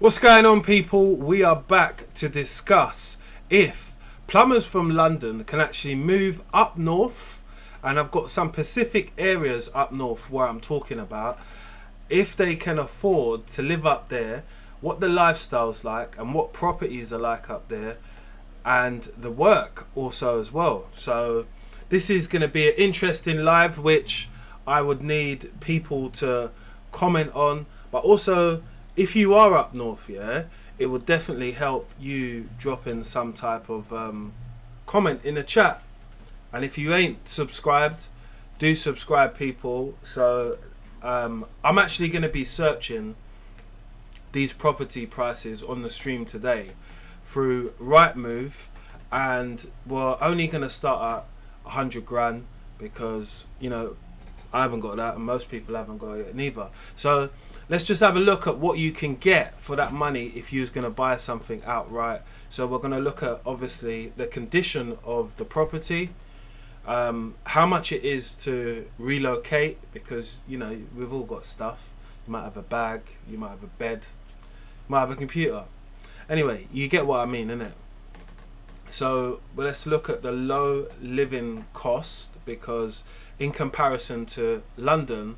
What's going on, people? We are back to discuss if plumbers from London can actually move up north, and I've got some specific areas up north where I'm talking about, if they can afford to live up there, what the lifestyle's like and what properties are like up there, and the work also as well. So this is going to be an interesting live, which I would need people to comment on, but also if you are up north, yeah, it would definitely help you drop in some type of comment in the chat. And if you ain't subscribed, do subscribe, people. So I'm actually going to be searching these property prices on the stream today through Rightmove, and we're only going to start at 100 grand because, you know, I haven't got that and most people haven't got it neither. So let's just have a look at what you can get for that money if you was going to buy something outright. So we're going to look at obviously the condition of the property, how much it is to relocate, because, you know, we've all got stuff. You might have a bag, you might have a bed, you might have a computer. Anyway, you get what I mean, innit? So let's look at the low living cost, because in comparison to London,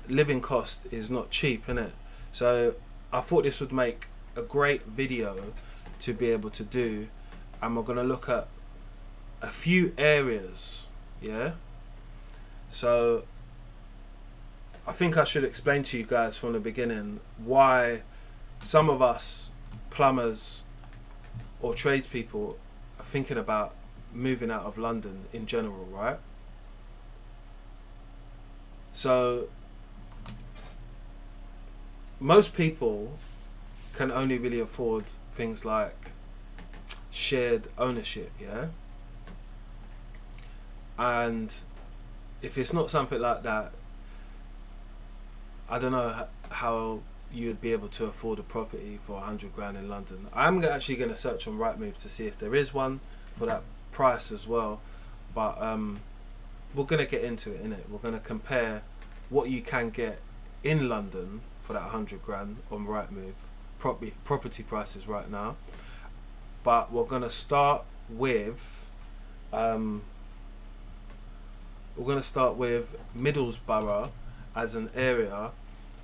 living cost is not cheap, innit? So I thought this would make a great video to be able to do, and we're going to look at a few areas, yeah? So I think I should explain to you guys from the beginning why some of us plumbers or tradespeople are thinking about moving out of London in general, right? So most people can only really afford things like shared ownership, yeah? And if it's not something like that, I don't know how you'd be able to afford a property for 100 grand in London. I'm actually going to search on Rightmove to see if there is one for that price as well, but we're going to get into it, innit? We're going to compare what you can get in London for that 100 grand on Rightmove, property prices right now. But we're going to start with Middlesbrough as an area,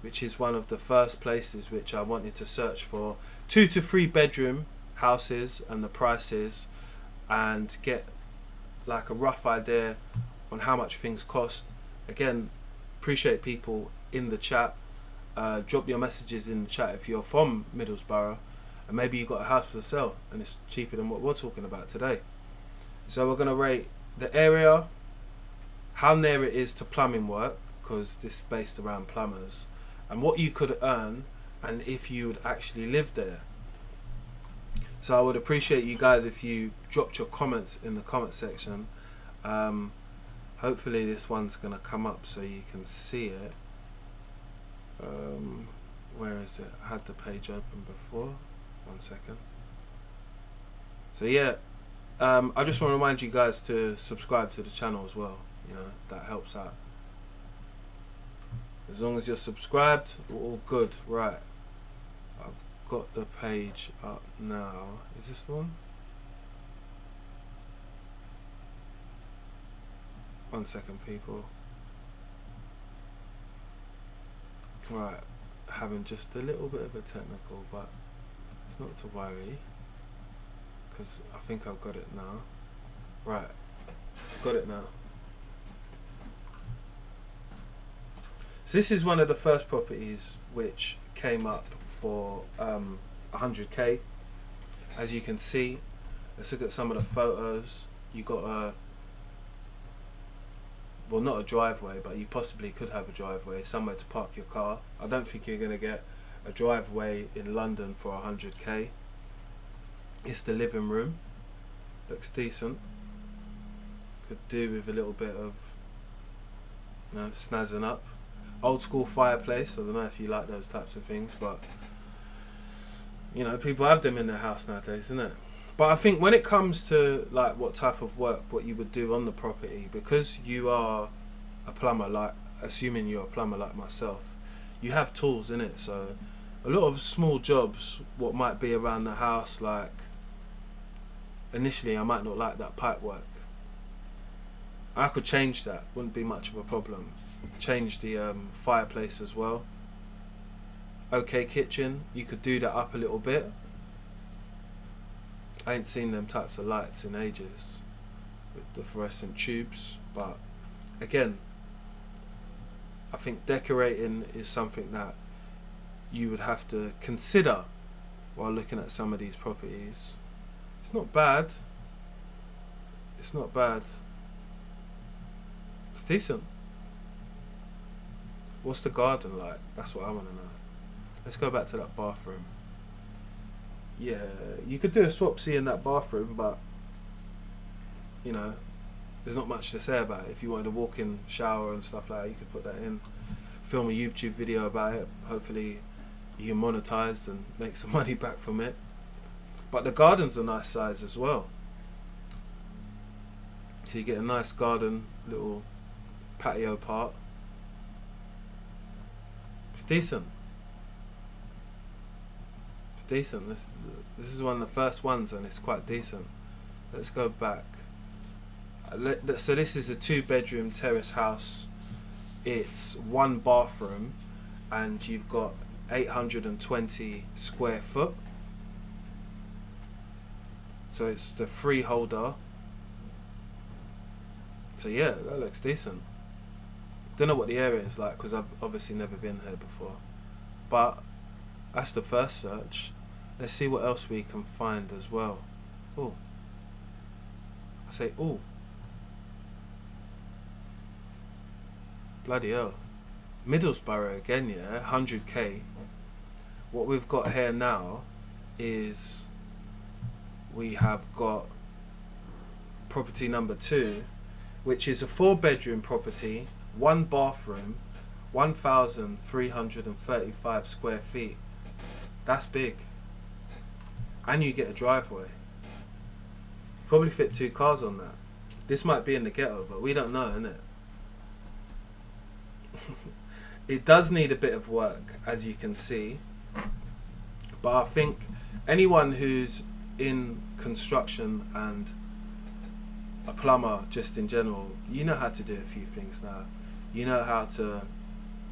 which is one of the first places which I wanted to search for 2 to 3 bedroom houses and the prices, and get like a rough idea on how much things cost. Again, appreciate people in the chat. Drop your messages in the chat if you're from Middlesbrough and maybe you got a house for sale and it's cheaper than what we're talking about today. So we're going to rate the area, how near it is to plumbing work, because this is based around plumbers, and what you could earn and if you would actually live there. So I would appreciate you guys if you dropped your comments in the comment section. Hopefully this one's going to come up so you can see it. Where is it? I had the page open before. 1 second. So yeah, I just want to remind you guys to subscribe to the channel as well. You know, that helps out. As long as you're subscribed, we're all good. Right, I've got the page up now. Is this the one? 1 second, people. Right, having just a little bit of a technical, but it's not to worry, because I think I've got it now. Right, got it now. So this is one of the first properties which came up for 100k. As you can see, let's look at some of the photos. You got a, well, not a driveway, but you possibly could have a driveway, somewhere to park your car. I don't think you're going to get a driveway in London for 100k. It's the living room. Looks decent. Could do with a little bit of, you know, snazzing up. Old school fireplace. I don't know if you like those types of things, but you know, people have them in their house nowadays, isn't it? But I think when it comes to like what type of work, what you would do on the property, because you are a plumber, like assuming you're a plumber like myself, you have tools in it. So a lot of small jobs, what might be around the house, like initially I might not like that pipe work. I could change that, wouldn't be much of a problem. Change the fireplace as well. Okay, kitchen, you could do that up a little bit. I ain't seen them types of lights in ages with the fluorescent tubes, but again, I think decorating is something that you would have to consider while looking at some of these properties. It's not bad. It's not bad. It's decent. What's the garden like? That's what I want to know. Let's go back to that bathroom. Yeah, you could do a swapsy in that bathroom, but you know, there's not much to say about it. If you wanted a walk-in shower and stuff like that, you could put that in. Film a YouTube video about it. Hopefully you can monetize and make some money back from it. But the garden's a nice size as well. So you get a nice garden, little patio part. It's decent. It's decent. This is one of the first ones, and it's quite decent. Let's go back. So this is a 2-bedroom terrace house. It's 1 bathroom, and you've got 820 square foot. So it's the freeholder. So yeah, that looks decent. Don't know what the area is like because I've obviously never been here before. But that's the first search. Let's see what else we can find as well. Oh, I say oh. Bloody hell. Middlesbrough again, yeah, 100k. What we've got here now is we have got property number 2, which is a 4-bedroom property, 1 bathroom, 1,335 square feet. That's big. And you get a driveway. You probably fit 2 cars on that. This might be in the ghetto, but we don't know, innit? It does need a bit of work, as you can see, but I think anyone who's in construction and a plumber just in general, you know how to do a few things now. You know how to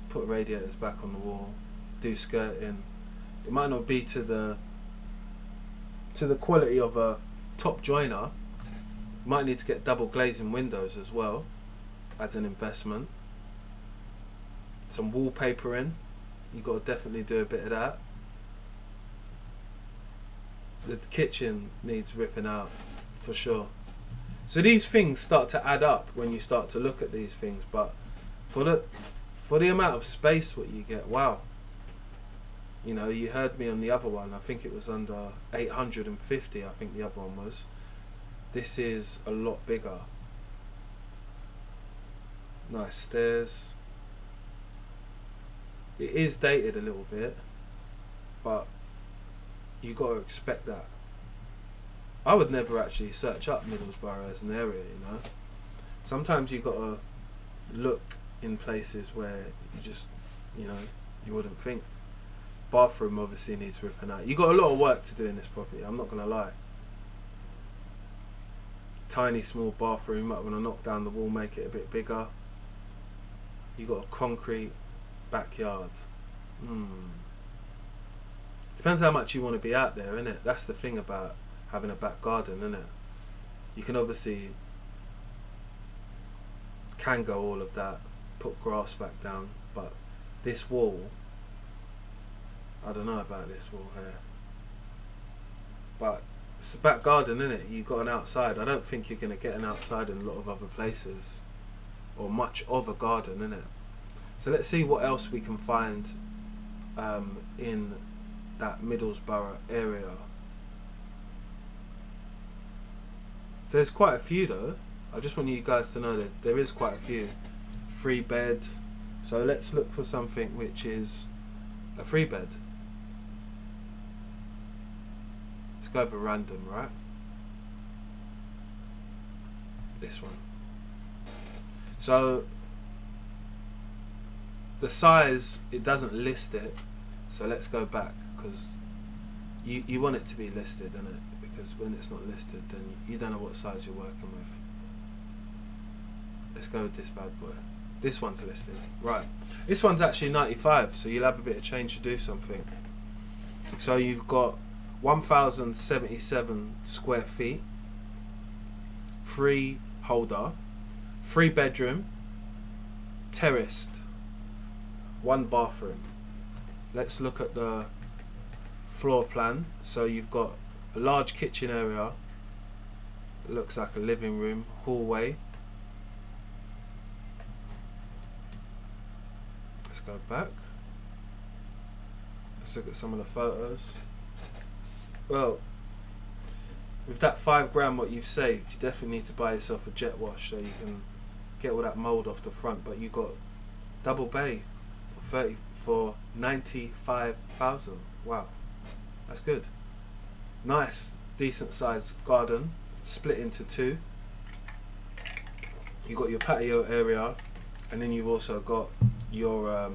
put radiators back on the wall, do skirting. It might not be to the quality of a top joiner. You might need to get double glazing windows as well as an investment. Some wallpapering, you got to definitely do a bit of that. The kitchen needs ripping out for sure. So these things start to add up when you start to look at these things, but for the amount of space what you get, wow. You know, you heard me on the other one, I think it was under 850, I think the other one was. This is a lot bigger. Nice stairs. It is dated a little bit, but you got to expect that. I would never actually search up Middlesbrough as an area, you know. Sometimes you got to look in places where you just, you know, you wouldn't think. Bathroom obviously needs ripping out. You got a lot of work to do in this property, I'm not gonna lie. Tiny small bathroom, you might want to knock down the wall, make it a bit bigger. You got a concrete backyard. Depends how much you want to be out there, innit? That's the thing about having a back garden, innit? You can obviously go all of that, put grass back down, but this wall, I don't know about this wall here. But it's a back garden, innit? You got an outside. I don't think you're gonna get an outside in a lot of other places, or much of a garden, innit? So let's see what else we can find in that Middlesbrough area. So there's quite a few though. I just want you guys to know that there is quite a few. 3-bed. So let's look for something which is a 3-bed. Let's go for random, right? This one. So the size, it doesn't list it. So let's go back, because you want it to be listed, innit? Because when it's not listed, then you don't know what size you're working with. Let's go with this bad boy. This one's listed. Right. This one's actually 95, so you'll have a bit of change to do something. So you've got 1,077 square feet, 3 holder, 3 bedroom, terraced, 1 bathroom. Let's look at the floor plan. So you've got a large kitchen area, it looks like a living room, hallway. Let's go back. Let's look at some of the photos. Well, with that £5 what you've saved, you definitely need to buy yourself a jet wash so you can get all that mould off the front. But you got double bay for 95,000. Wow, that's good. Nice, decent sized garden, split into 2. You got your patio area, and then you've also got your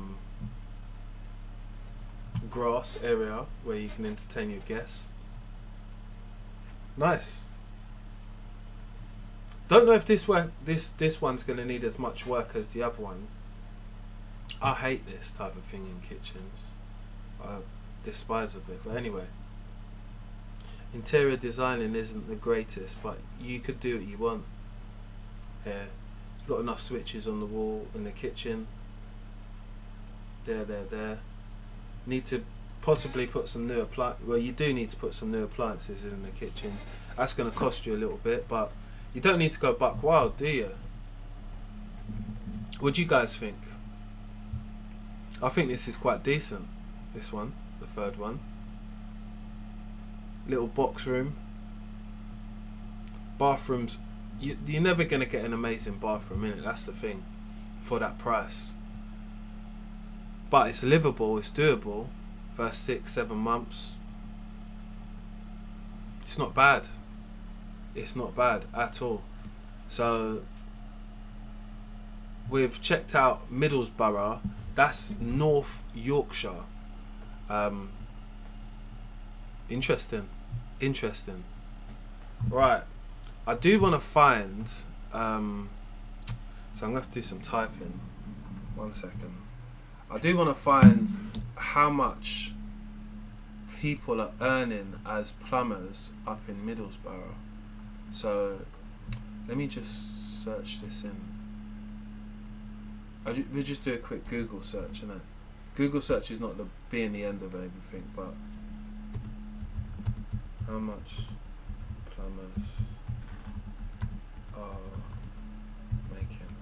grass area where you can entertain your guests. Nice. Don't know if this one's going to need as much work as the other one. I hate this type of thing in kitchens. I despise of it. But anyway, interior designing isn't the greatest, but you could do what you want here. You've got enough switches on the wall in the kitchen. There. Need to possibly put some new appliances. Well, you do need to put some new appliances in the kitchen. That's going to cost you a little bit, but you don't need to go buck wild, do you? What do you guys think? I think this is quite decent. This one, the third one. Little box room. Bathrooms. You're never going to get an amazing bathroom in it. That's the thing. For that price. But it's livable. It's doable. First 6-7 months. It's not bad. It's not bad at all. So we've checked out Middlesbrough. That's North Yorkshire. Interesting. Right. I do want to find. So I'm going to have to do some typing. 1 second. I do want to find how much people are earning as plumbers up in Middlesbrough. So let me just search this in. We'll just do a quick Google search, innit? Google search is not the being the end of everything, but how much plumbers are making?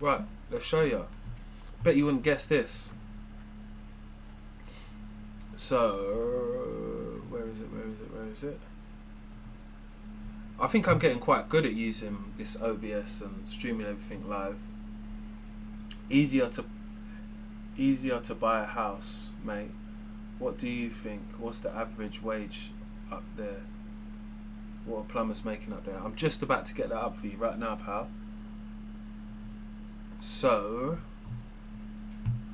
Right, let's show you. Bet you wouldn't guess this. So, where is it? I think I'm getting quite good at using this OBS and streaming everything live. Easier to buy a house, mate. What do you think? What's the average wage up there? What are plumbers making up there? I'm just about to get that up for you right now, pal. So,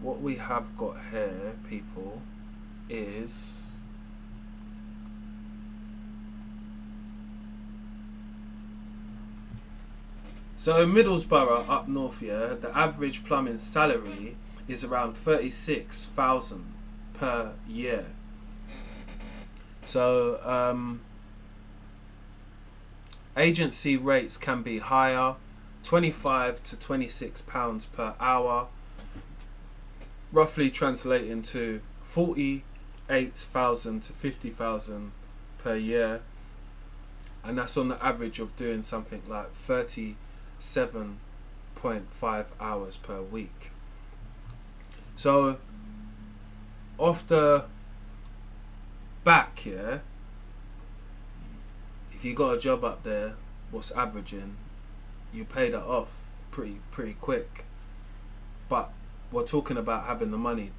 what we have got here, people, is so in Middlesbrough up north here, the average plumbing salary is around 36,000 per year. So agency rates can be higher, 25 to 26 pounds per hour, roughly translating to 48,000 to 50,000 per year, and that's on the average of doing something like 37.5 hours per week. So off the back here, if you got a job up there what's averaging, you pay that off pretty quick. But we're talking about having the money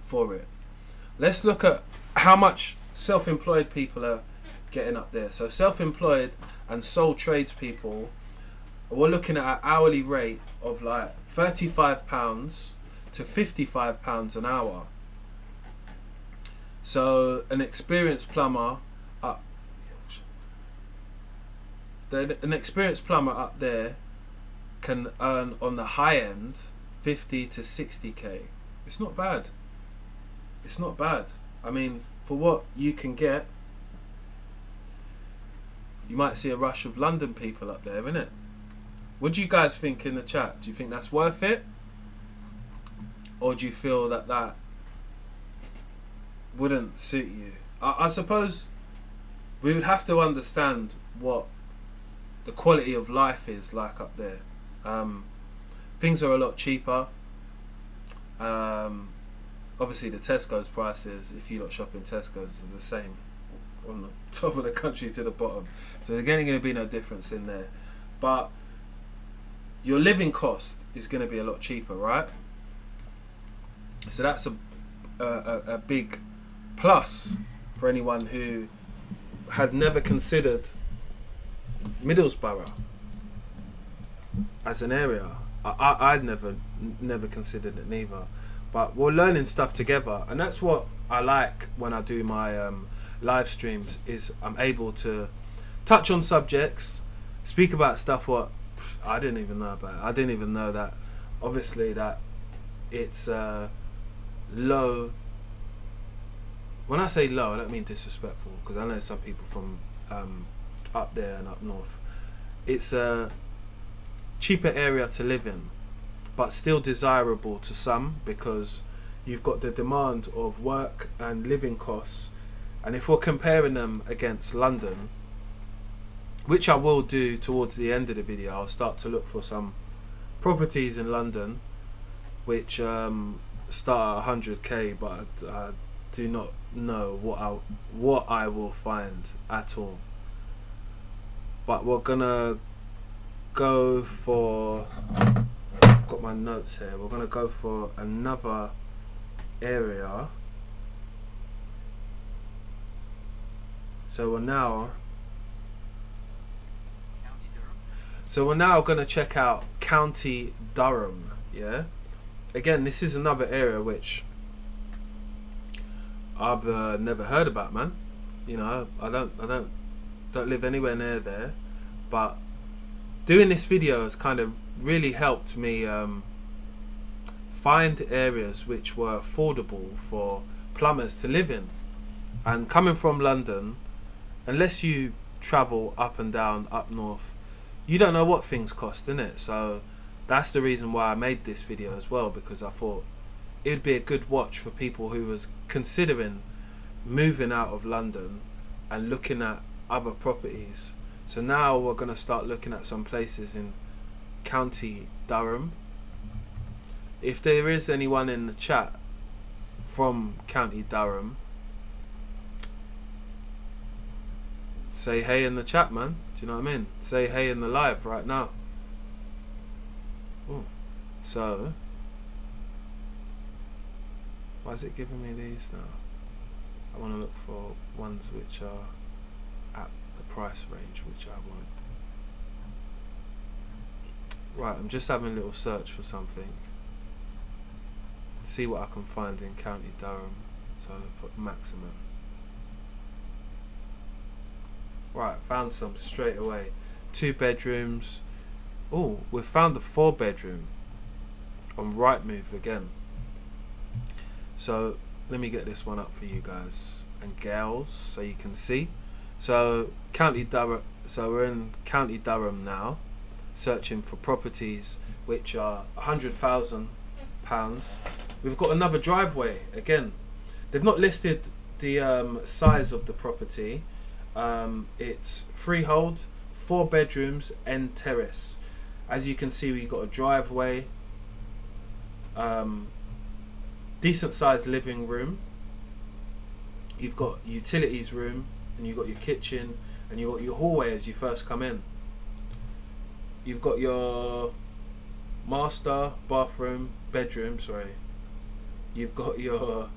for it. Let's look at how much self-employed people are getting up there. So self-employed and sole tradespeople we're looking at an hourly rate of like £35 to £55 an hour. So an experienced plumber up, an experienced plumber up there can earn on the high end 50 to 60k. It's not bad. It's not bad. I mean, for what you can get, you might see a rush of London people up there, innit? What do you guys think in the chat? Do you think that's worth it? Or do you feel that that wouldn't suit you? I suppose we would have to understand what the quality of life is like up there. Things are a lot cheaper. Obviously the Tesco's prices, if you lot shop in Tesco's, are the same from the top of the country to the bottom. So there's going to be no difference in there. But your living cost is going to be a lot cheaper, right? So that's a big plus for anyone who had never considered Middlesbrough as an area. I'd never considered it neither. But we're learning stuff together, and that's what I like when I do my live streams, is I'm able to touch on subjects, speak about stuff what I didn't even know about. I didn't even know that obviously that it's low. When I say low, I don't mean disrespectful, because I know some people from up there and up north. It's a cheaper area to live in, but still desirable to some, because you've got the demand of work and living costs. And if we're comparing them against London, which I will do towards the end of the video, I'll start to look for some properties in London which start at 100k, but I do not know what I will find at all. But we're gonna go for, got my notes here, we're gonna go for another area. So we're now going to check out County Durham. Yeah, again, this is another area which I've never heard about, man. You know, I don't live anywhere near there, but doing this video has kind of really helped me find areas which were affordable for plumbers to live in. And coming from London, unless you travel up and down up north, you don't know what things cost, innit? So that's the reason why I made this video as well, because I thought it would be a good watch for people who was considering moving out of London and looking at other properties. So now we're going to start looking at some places in County Durham. If there is anyone in the chat from County Durham, say hey in the chat, man. Do you know what I mean? Say hey in the live right now. Ooh. So, why is it giving me these now? I want to look for ones which are at the price range which I want. Right, I'm just having a little search for something. See what I can find in County Durham. So I put maximum. Right, found some straight away. 2 bedrooms. Oh, we've found a 4 bedroom on Rightmove again. So let me get this one up for you guys and gals so you can see. So County Durham. So we're in County Durham now, searching for properties which are £100,000. We've got another driveway again. They've not listed the size of the property. It's freehold, 4 bedrooms, end terrace. As you can see, we've got a driveway, decent sized living room. You've got utilities room, and you've got your kitchen, and you've got your hallway as you first come in. You've got your master bathroom, bedroom, sorry. You've got your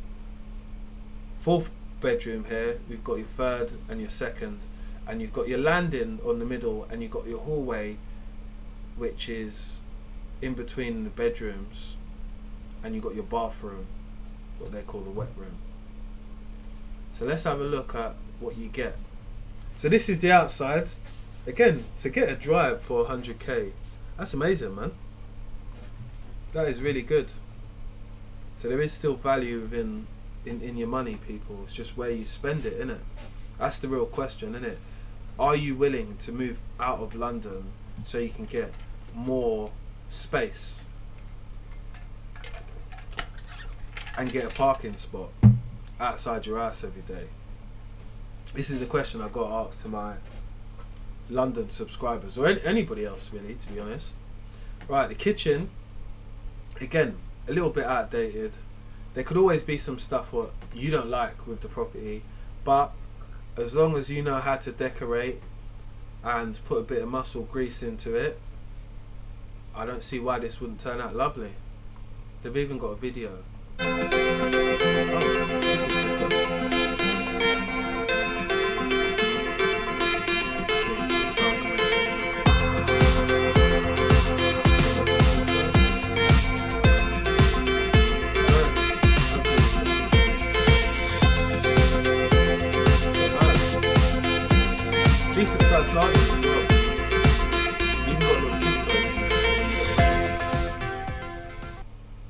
4th bedroom here, we've got your 3rd and your 2nd, and you've got your landing on the middle, and you've got your hallway which is in between the bedrooms, and you've got your bathroom, what they call the wet room. So let's have a look at what you get. So this is the outside. Again, to get a drive for 100k, that's amazing, man. That is really good. So there is still value in your money, people. It's just where you spend it, innit? That's the real question, innit? Are you willing to move out of London so you can get more space and get a parking spot outside your house every day? This is the question I got asked to my London subscribers, or anybody else really, to be honest. Right, the kitchen, again, a little bit outdated. There could always be some stuff what you don't like with the property, but as long as you know how to decorate and put a bit of muscle grease into it, I don't see why this wouldn't turn out lovely. They've even got a video. Oh, this is different. Decent sized garden as well. Even got a little kids' toys.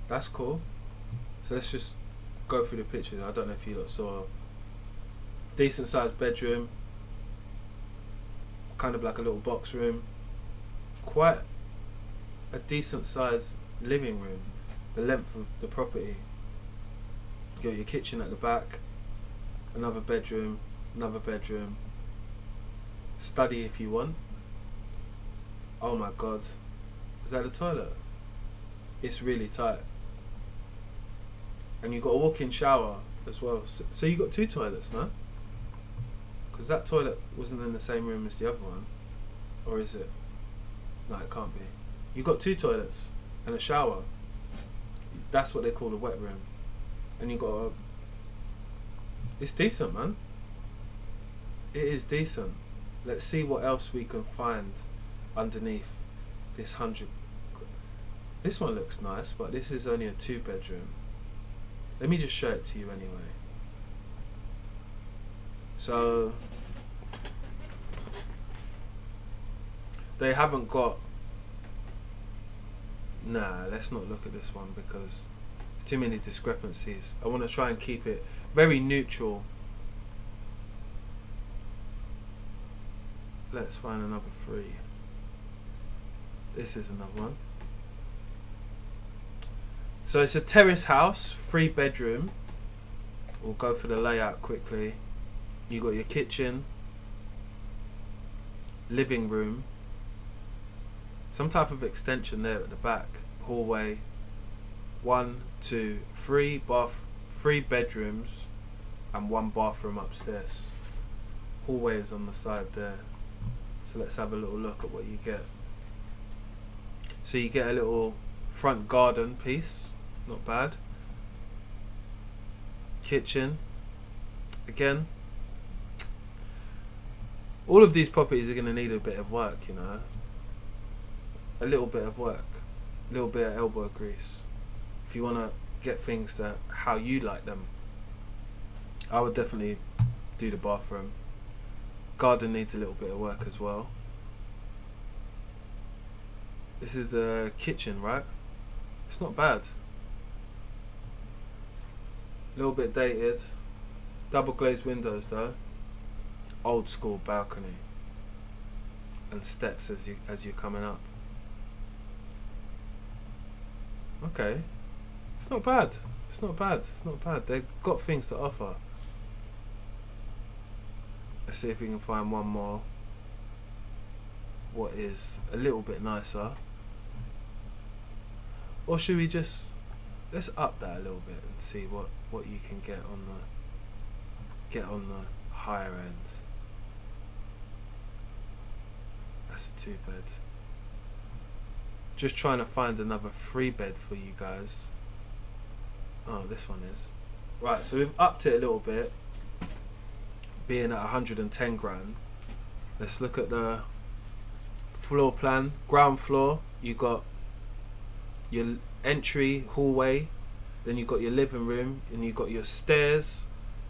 That's cool. So let's just go through the pictures. I don't know if you lot saw. Decent sized bedroom. Kind of like a little box room. Quite a decent sized living room. The length of the property. You got your kitchen at the back. Another bedroom. Another bedroom. Study if you want. Oh my god, is that a toilet? It's really tight, and you've got a walk-in shower as well. So you got two toilets now, because that toilet wasn't in the same room as the other one, or is it? No, it can't be. You got two toilets and a shower. That's what they call the wet room, and you got a. It's decent, man. It is decent. Let's see what else we can find underneath this 100. This one looks nice, but this is only a 2-bedroom. Let me just show it to you anyway. So they haven't got. Nah, let's not look at this one because there's too many discrepancies. I want to try and keep it very neutral. Let's find another 3. This is another one. So it's a terrace house, 3-bedroom. We'll go for the layout quickly. You got your kitchen, living room, some type of extension there at the back, hallway. 1, 2, 3 bedrooms and 1 bathroom upstairs. Hallway is on the side there. So let's have a little look at what you get. So you get a little front garden piece, not bad. Kitchen, again. All of these properties are going to need a bit of work, you know. A little bit of work, a little bit of elbow grease. If you want to get things to how you like them, I would definitely do the bathroom. Garden needs a little bit of work as well. This is the kitchen, right? It's not bad. A little bit dated. Double glazed windows though. Old school balcony. And steps as you're coming up. Okay. It's not bad. It's not bad. It's not bad. They've got things to offer. Let's see if we can find one more. What is a little bit nicer? Or should we just let's up that a little bit and see what you can get on the higher ends. That's a 2-bed. Just trying to find another 3-bed for you guys. Oh, this one is. Right, so we've upped it a little bit. Being at 110 grand. Let's look at the floor plan. Ground floor, you got your entry hallway, then you got your living room, and you got your stairs,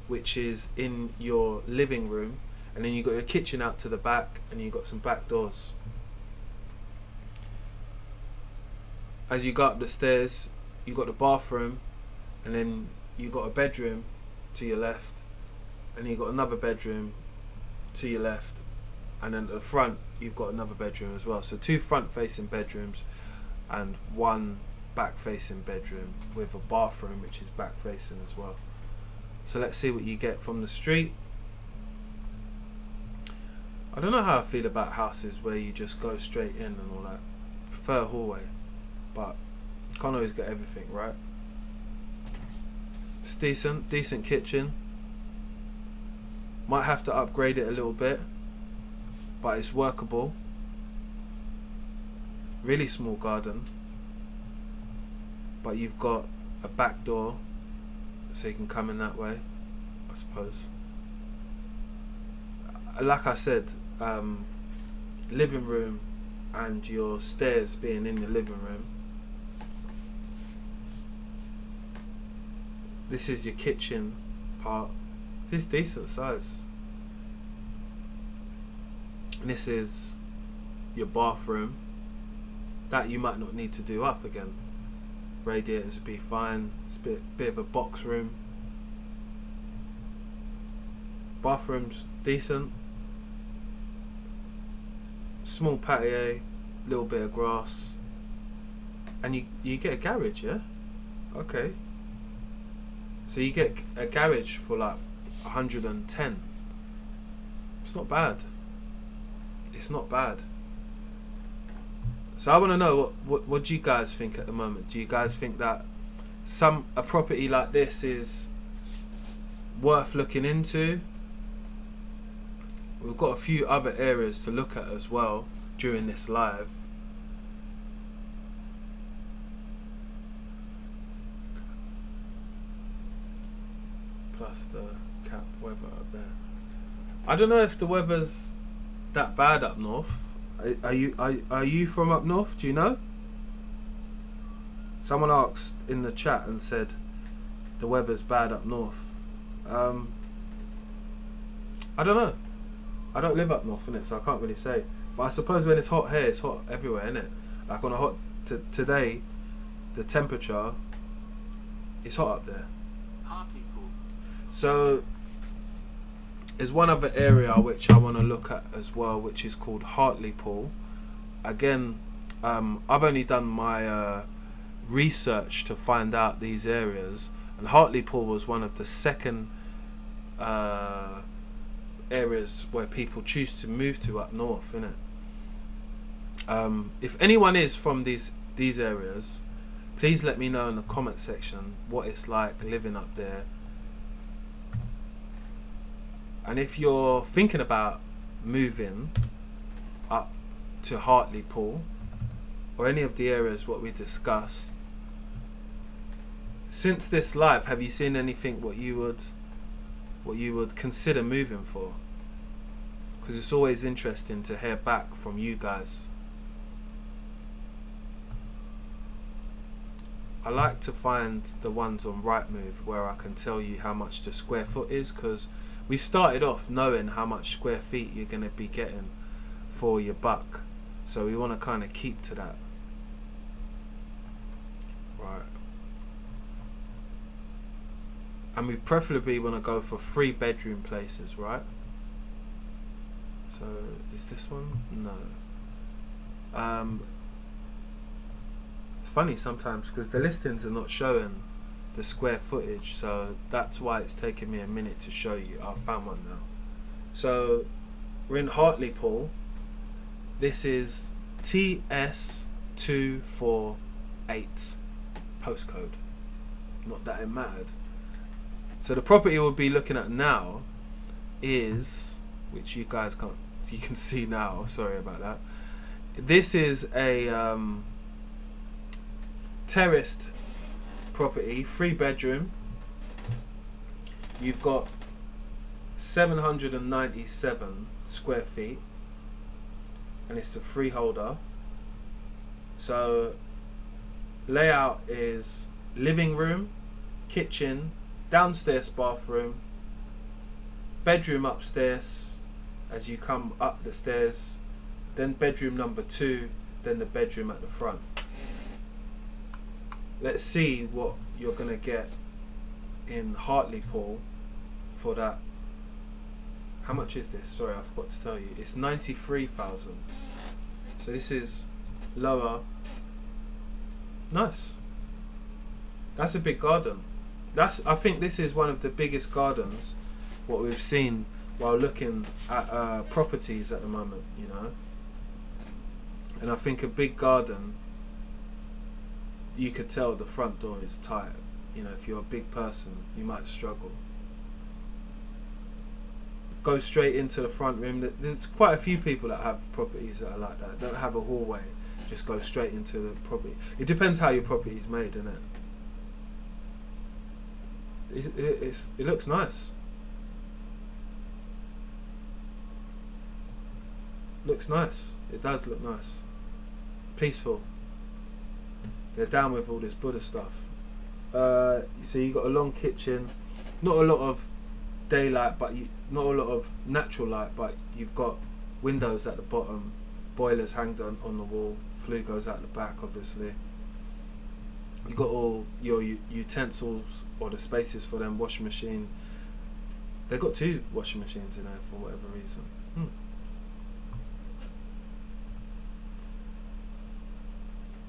which is in your living room, and then you got your kitchen out to the back, and you got some back doors. As you go up the stairs, you got the bathroom, and then you got a bedroom to your left, and you got another bedroom to your left, and then at the front you've got another bedroom as well. So 2 front facing bedrooms and 1 back facing bedroom with a bathroom which is back facing as well. So let's see what you get from the street. I don't know how I feel about houses where you just go straight in and all that. I prefer a hallway, but can't always get everything, right? It's decent kitchen. Might have to upgrade it a little bit, but it's workable. Really small garden, but you've got a back door so you can come in that way, I suppose. Like I said, living room and your stairs being in the living room. This is your kitchen part. This is decent size. And this is your bathroom. That you might not need to do up again. Radiators would be fine. It's a bit of a box room. Bathroom's decent. Small patio, little bit of grass. And you get a garage, yeah? Okay. So you get a garage for like 110. It's not bad. It's not bad. So I want to know what do you guys think at the moment? Do you guys think that a property like this is worth looking into? We've got a few other areas to look at as well during this live. Plus the cap weather up there. I don't know if the weather's that bad up north. Are you from up north? Do you know? Someone asked in the chat and said the weather's bad up north. I don't know. I don't live up north, innit, so I can't really say. But I suppose when it's hot here, it's hot everywhere, innit? Like on a hot today, the temperature is hot up there. So there's one other area which I want to look at as well, which is called Hartlepool. Again, I've only done my research to find out these areas, and Hartlepool was one of the second areas where people choose to move to up north, innit? If anyone is from these areas, please let me know in the comment section what it's like living up there. And if you're thinking about moving up to Hartlepool or any of the areas what we discussed, since this live, have you seen anything what you would consider moving for? Because it's always interesting to hear back from you guys. I like to find the ones on Rightmove where I can tell you how much the square foot is, because we started off knowing how much square feet you're going to be getting for your buck, so we want to kind of keep to that. Right. And we preferably want to go for 3-bedroom places, right? So is this one? No. It's funny sometimes because the listings are not showing the square footage, so that's why it's taking me a minute to show you. I found one now. So we're in Hartlepool. This is TS248 postcode. Not that it mattered. So the property we'll be looking at now is, which you guys can't, you can see now, sorry about that. This is a terraced property, 3-bedroom. You've got 797 square feet, and it's the freeholder. So layout is living room, kitchen, downstairs bathroom, bedroom upstairs as you come up the stairs, then bedroom number 2, then the bedroom at the front. Let's see what you're gonna get in Hartlepool for that. How much is this? Sorry, I forgot to tell you. It's 93,000. So this is lower. Nice. That's a big garden. I think this is one of the biggest gardens what we've seen while looking at properties at the moment, you know. And I think a big garden, you could tell the front door is tight. You know, if you're a big person, you might struggle. Go straight into the front room. There's quite a few people that have properties that are like that. Don't have a hallway, just go straight into the property. It depends how your property is made, doesn't it? It looks nice. Looks nice. It does look nice. Peaceful. They're down with all this Buddha stuff. So you got a long kitchen, not a lot of daylight, but not a lot of natural light, but you've got windows at the bottom, boilers hanged on the wall, flue goes out the back, obviously. You got all your utensils or the spaces for them, washing machine. They've got 2 washing machines in there for whatever reason.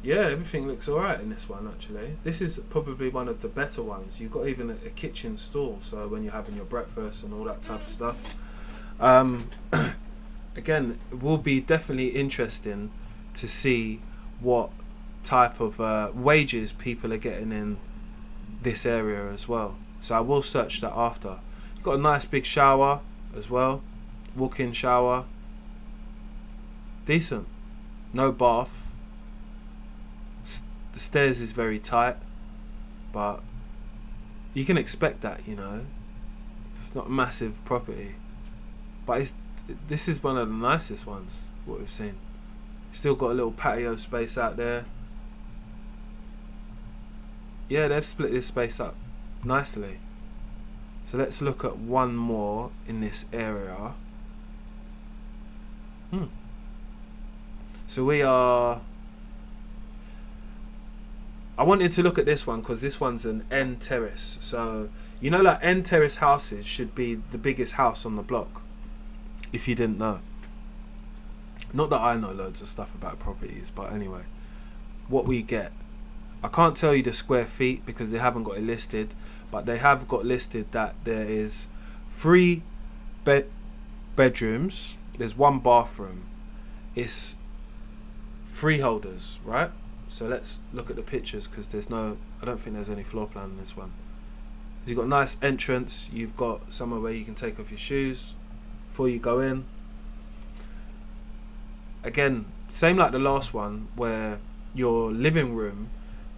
Yeah, everything looks alright in this one actually. This is probably one of the better ones. You've got even a kitchen stall, so when you're having your breakfast and all that type of stuff. Again, it will be definitely interesting to see what type of wages people are getting in this area as well. So I will search that after. You've got a nice big shower as well. Walk-in shower. Decent. No bath. The stairs is very tight, but you can expect that, you know. It's not a massive property, but this is one of the nicest ones what we've seen. Still got a little patio space out there. Yeah, they've split this space up nicely. So let's look at one more in this area. So I wanted to look at this one because this one's an end terrace. So, you know, like end terrace houses should be the biggest house on the block, if you didn't know. Not that I know loads of stuff about properties, but anyway, what we get. I can't tell you the square feet because they haven't got it listed, but they have got listed that there is 3 bedrooms, there's 1 bathroom. It's freeholders, right? So let's look at the pictures because I don't think there's any floor plan in this one. You've got a nice entrance. You've got somewhere where you can take off your shoes before you go in. Again, same like the last one where your living room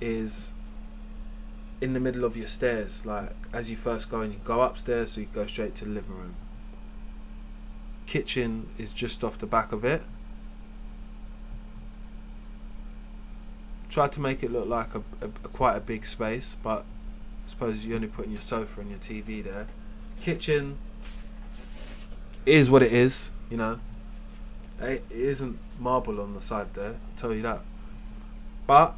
is in the middle of your stairs. Like as you first go in, you go upstairs, so you go straight to the living room. Kitchen is just off the back of it. Tried to make it look like a quite a big space, but I suppose you're only putting your sofa and your TV there. Kitchen is what it is, you know. It isn't marble on the side there, I'll tell you that. But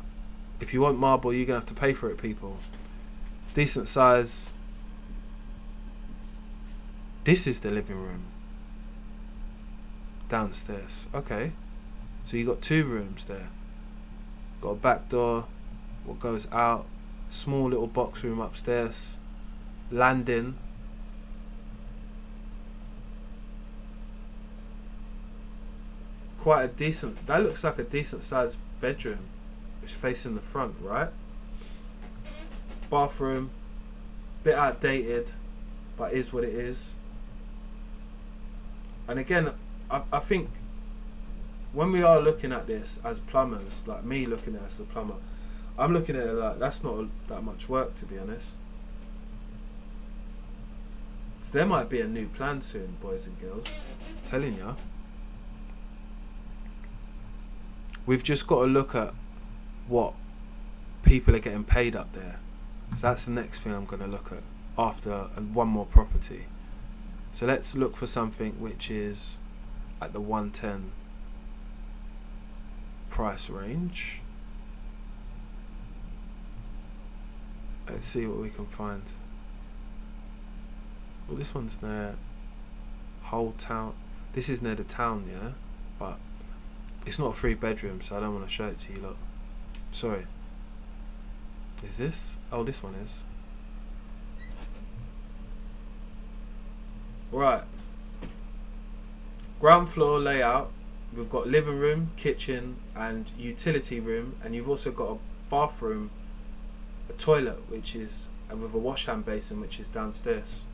if you want marble, you're gonna have to pay for it, people. Decent size. This is the living room. Downstairs. Okay. So you got 2 rooms there. Got a back door, what goes out, small little box room upstairs, landing. Quite a decent, that looks like a decent sized bedroom. It's facing the front, right? Bathroom, bit outdated, but is what it is. And again, I think when we are looking at this as plumbers, like me looking at it as a plumber, I'm looking at it like that's not that much work, to be honest. So there might be a new plan soon, boys and girls. I'm telling ya. we've just got to look at what people are getting paid up there. So that's the next thing I'm going to look at after one more property. So let's look for something which is at the 110 price range. Let's see what we can find. Well, this one's near whole town. This is near the town, yeah, but it's not a 3-bedroom, so I don't want to show it to you. Look, sorry. Is this? Oh, this one is. Right. Ground floor layout. We've got living room, kitchen, and utility room, and you've also got a bathroom, a toilet, which is, and with a wash hand basin, which is downstairs.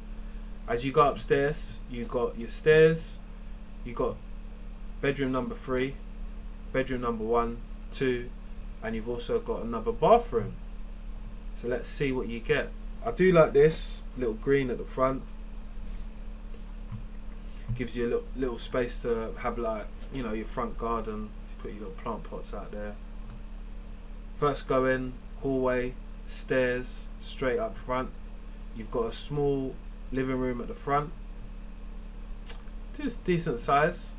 As you go upstairs, you got your stairs, you got bedroom number 3, bedroom number 1, 2, and you've also got another bathroom. So let's see what you get. I do like this little green at the front. Gives you a little space to have, like, you know, your front garden. You put your little plant pots out there. First go in, hallway, stairs, straight up front. You've got a small living room at the front. It's decent size.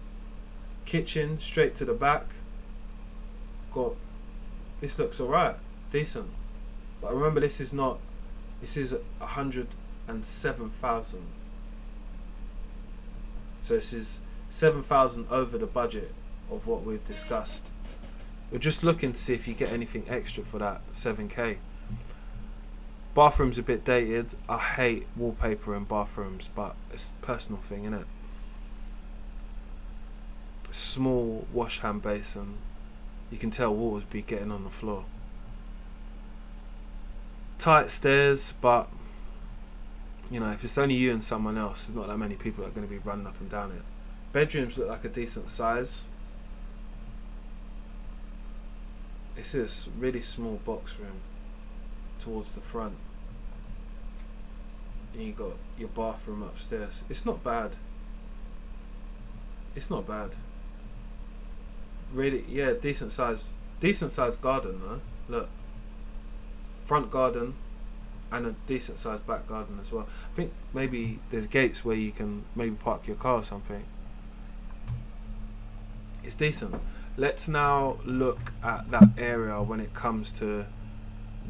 Kitchen straight to the back. This looks alright, decent. But remember, this is 107,000. So this is 7,000 over the budget of what we've discussed. We're just looking to see if you get anything extra for that 7k. Bathroom's a bit dated. I hate wallpaper in bathrooms, but it's a personal thing, innit? Small wash hand basin. You can tell water's be getting on the floor. Tight stairs, but you know, if it's only you and someone else, there's not that many people that are going to be running up and down it. Bedrooms look like a decent size. This is a really small box room towards the front. And you got your bathroom upstairs. It's not bad. It's not bad. Really, yeah, decent size garden though. Look, front garden and a decent sized back garden as well. I think maybe there's gates where you can maybe park your car or something. It's decent. Let's now look at that area when it comes to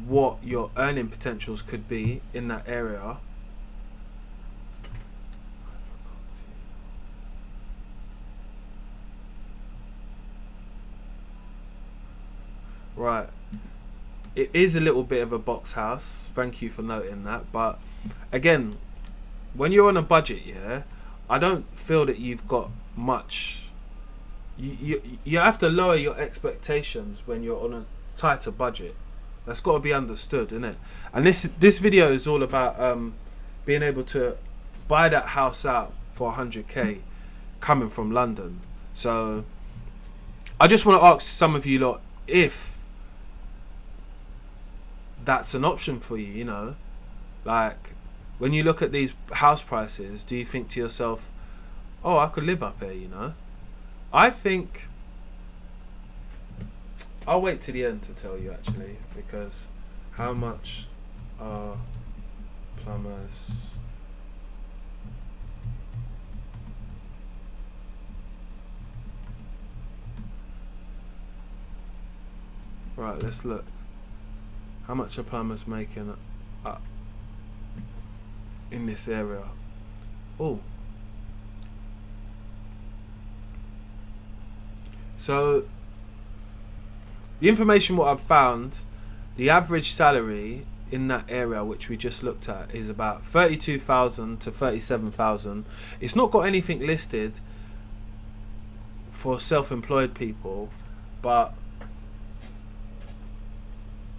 what your earning potentials could be in that area. Right. It is a little bit of a box house. Thank you for noting that. But again, when you're on a budget, yeah, I don't feel that you've got much. You have to lower your expectations when you're on a tighter budget. That's got to be understood, isn't it? And this video is all about being able to buy that house out for 100k coming from London. So I just want to ask some of you lot if that's an option for you, you know, like when you look at these house prices, do you think to yourself, oh, I could live up here, you know? I think I'll wait to the end to tell you, actually, because how much are plumbers right, let's look. How much are plumbers making up in this area? Oh, so the information what I've found, the average salary in that area which we just looked at is about 32,000 to 37,000. It's not got anything listed for self-employed people, but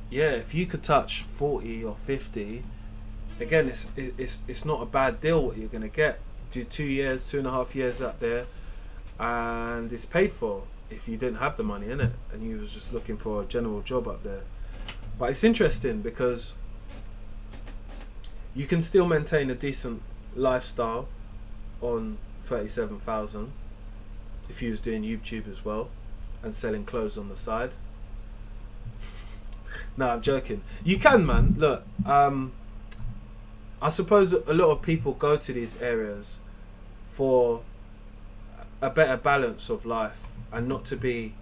yeah, if you could touch 40 or 50, again, it's not a bad deal what you're going to get. Do 2.5 years up there, and it's paid for if you didn't have the money in it and you was just looking for a general job up there. But it's interesting because you can still maintain a decent lifestyle on 37,000 if you was doing YouTube as well, and selling clothes on the side. No, I'm joking. You can, man. Look, I suppose a lot of people go to these areas for a better balance of life and not to be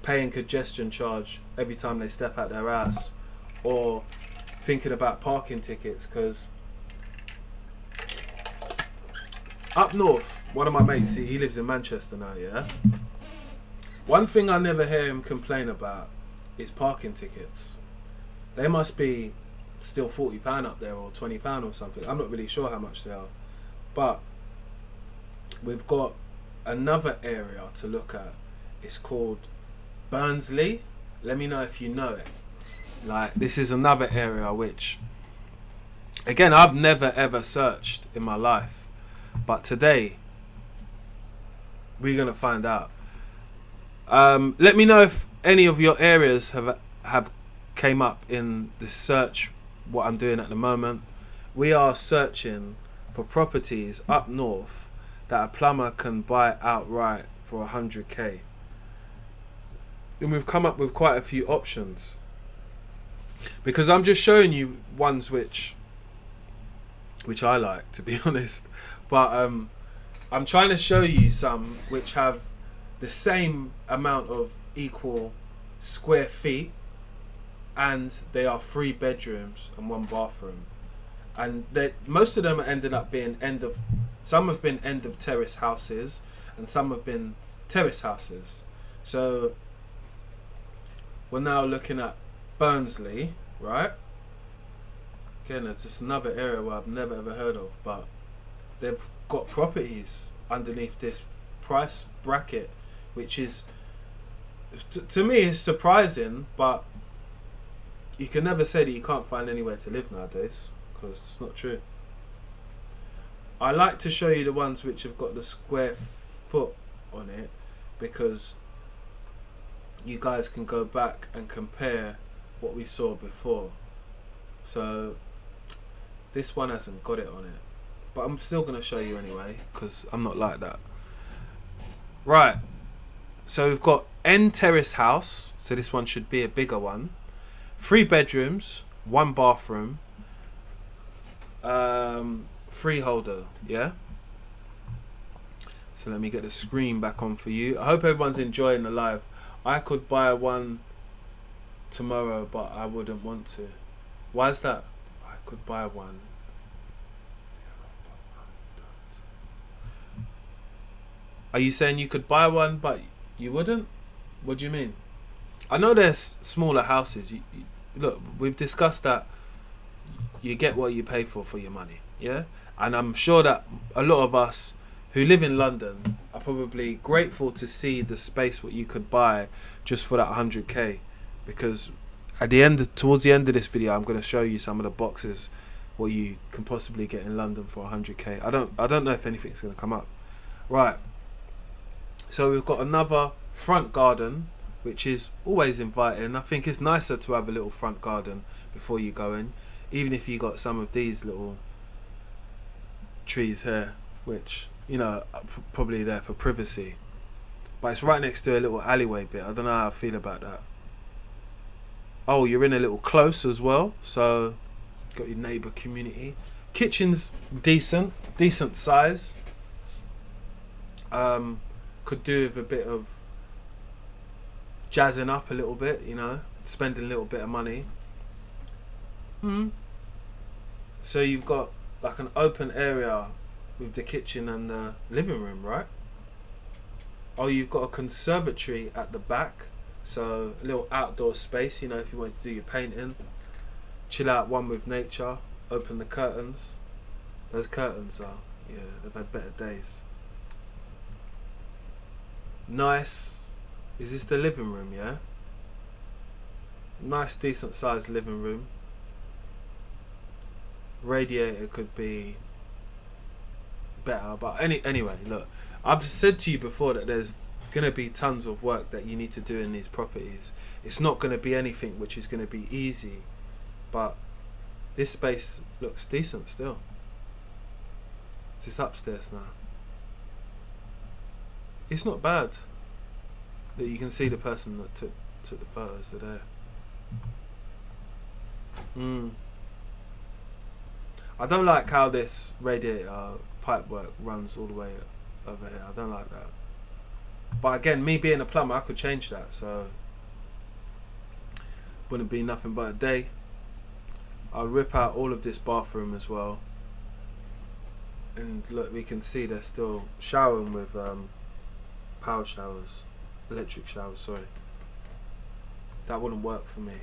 paying congestion charge every time they step out their house, or thinking about parking tickets. Because up north, one of my mates, he lives in Manchester now, yeah? One thing I never hear him complain about is parking tickets. They must be still £40 up there, or £20 or something. I'm not really sure how much they are. But we've got another area to look at. It's called Barnsley. Let me know if you know it. Like, this is another area which, again, I've never ever searched in my life, but today we're gonna find out. Let me know if any of your areas have came up in the search. What I'm doing at the moment, we are searching for properties up north that a plumber can buy outright for 100k, and we've come up with quite a few options, because I'm just showing you ones which I like, to be honest, but I'm trying to show you some which have the same amount of equal square feet, and they are 3 bedrooms and 1 bathroom, and most of them are ended up being some have been end of terrace houses, and some have been terrace houses. So we're now looking at Barnsley, right? Again, it's just another area where I've never ever heard of, but they've got properties underneath this price bracket, which is, to me, is surprising, but you can never say that you can't find anywhere to live nowadays, because it's not true. I like to show you the ones which have got the square foot on it, because you guys can go back and compare what we saw before. So this one hasn't got it on it, but I'm still going to show you anyway, because I'm not like that. Right, so we've got end terrace house, so this one should be a bigger one. 3 bedrooms, 1 bathroom, freeholder, yeah? So let me get the screen back on for you. I hope everyone's enjoying the live. I could buy one tomorrow, but I wouldn't want to. Why is that? I could buy one. Are you saying you could buy one, but you wouldn't? What do you mean? I know there's smaller houses. Look, we've discussed that you get what you pay for your money, yeah? And I'm sure that a lot of us who live in London are probably grateful to see the space what you could buy just for that 100k, because towards the end of this video, I'm going to show you some of the boxes what you can possibly get in London for 100k. I don't know if anything's going to come up. Right. So we've got another front garden, which is always inviting. I think it's nicer to have a little front garden before you go in, even if you got some of these little trees here, which, you know, are probably there for privacy, but it's right next to a little alleyway bit. I don't know how I feel about that. Oh, you're in a little close as well, so got your neighbour community. Kitchen's decent size. Could do with a bit of jazzing up a little bit, you know, spending a little bit of money. So you've got like an open area with the kitchen and the living room, right? Oh, you've got a conservatory at the back, so a little outdoor space, you know, if you want to do your painting, chill out, one with nature. Open the curtains. Those curtains are, yeah, they've had better days. Nice. Is this the living room, yeah? Nice, decent sized living room. Radiator could be better, but anyway, look, I've said to you before that there's gonna be tons of work that you need to do in these properties. It's not gonna be anything which is gonna be easy, but this space looks decent still. It's upstairs now. It's not bad. That you can see the person that took the photos. They're there. I don't like how this radiator pipework runs all the way over here. I don't like that. But again, me being a plumber, I could change that, so wouldn't be nothing but a day. I'll rip out all of this bathroom as well. And look, we can see they're still showering with power showers, electric showers, sorry. That wouldn't work for me.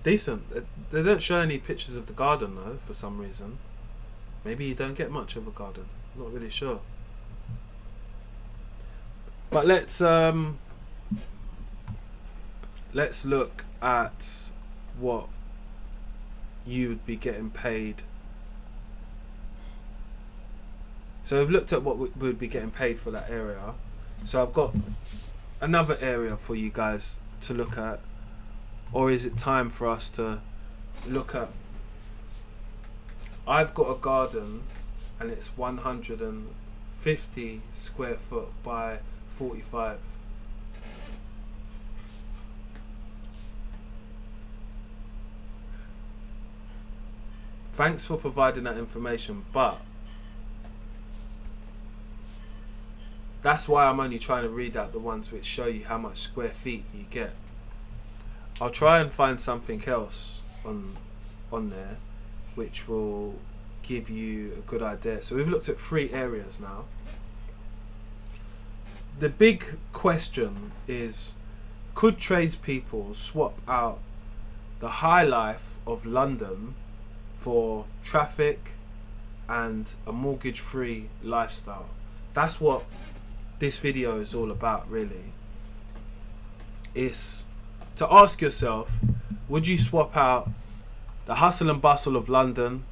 Decent. They don't show any pictures of the garden though, for some reason. Maybe you don't get much of a garden. Not really sure. But let's look at what you would be getting paid. So we've looked at what we would be getting paid for that area. So I've got another area for you guys to look at. Or is it time for us to look at... I've got a garden and it's 150 square foot by 45. Thanks for providing that information, but that's why I'm only trying to read out the ones which show you how much square feet you get. I'll try and find something else on there which will give you a good idea. So we've looked at 3 areas now. The big question is, could tradespeople swap out the high life of London for traffic and a mortgage-free lifestyle? That's what this video is all about, really. It's to ask yourself, would you swap out the hustle and bustle of London,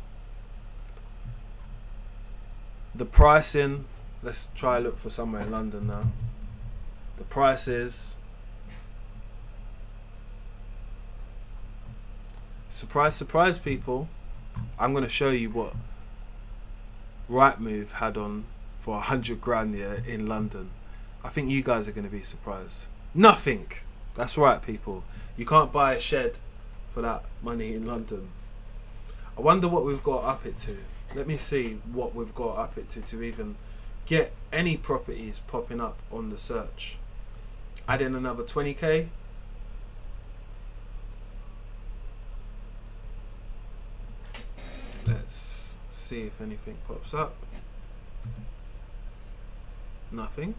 the pricing, let's try look for somewhere in London now, the prices, surprise surprise people, I'm going to show you what Rightmove had on for 100 grand in London. I think you guys are going to be surprised. Nothing. That's right, people. You can't buy a shed for that money in London. I wonder what we've got up it to. Let me see what we've got up it to even get any properties popping up on the search. Add in another 20k. Let's see if anything pops up. Nothing.